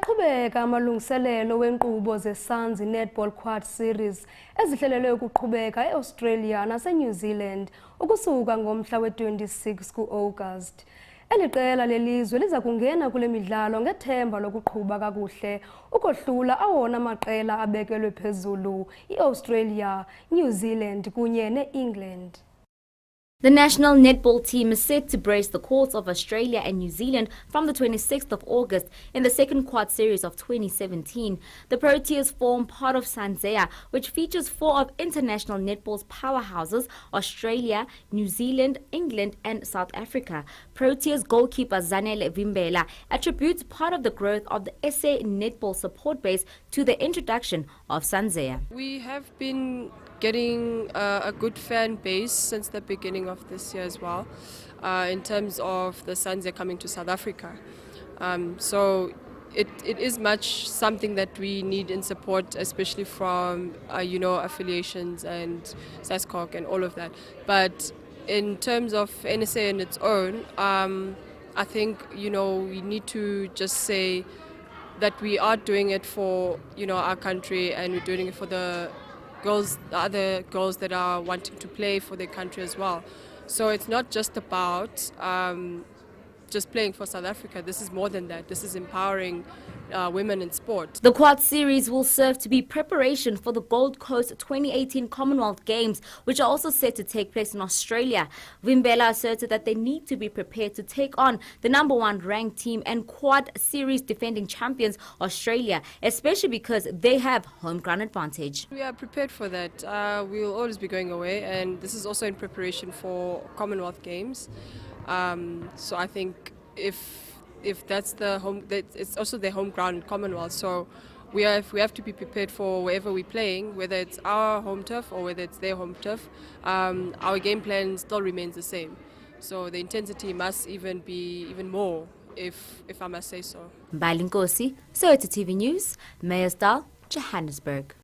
Ayaqhubeka amalungiselelo wenkqubo ze-Suns Netball Quad Series ezihlelelwe ukuqhubeka e-Australia nase-New Zealand ukusuka ngomhla we-26 ku-August. Eli qela lelizwe liza kungena kule midlalo ngethemba lokuqhuba kakuhle ukohlula awona maqela abekelwe phezulu i-Australia, New Zealand kunye ne-England. The national netball team is set to brace the courts of Australia and New Zealand from the 26th of August in the second quad series of 2017. The Proteas form part of Sanzea, which features four of international netball's powerhouses: Australia, New Zealand, England and South Africa. Proteas goalkeeper Zanele Vimbela attributes part of the growth of the SA netball support base to the introduction of Sanzea. We have been getting a good fan base since the beginning of this year as well, in terms of the Sanzea coming to South Africa. So it is much something that we need in support, especially from affiliations and SASCOC and all of that. But in terms of NSA on its own, I think we need to just say that we are doing it for our country, and we're doing it for the other girls that are wanting to play for their country as well. So it's not just about just playing for South Africa. This is more than that. This is empowering women in sport. The Quad Series will serve to be preparation for the Gold Coast 2018 Commonwealth Games, which are also set to take place in Australia. Vimbela asserted that they need to be prepared to take on the #1 ranked team and Quad Series defending champions Australia, especially because they have home ground advantage. We are prepared for that. We'll always be going away, and this is also in preparation for Commonwealth Games. So I think if that's the home, it's also their home ground in Commonwealth. So we have to be prepared for wherever we're playing, whether it's our home turf or whether it's their home turf. Our game plan still remains the same. So the intensity must be even more, if I must say so. Mbali, Nkosi, Soweto TV News, Mayorsdal, Johannesburg.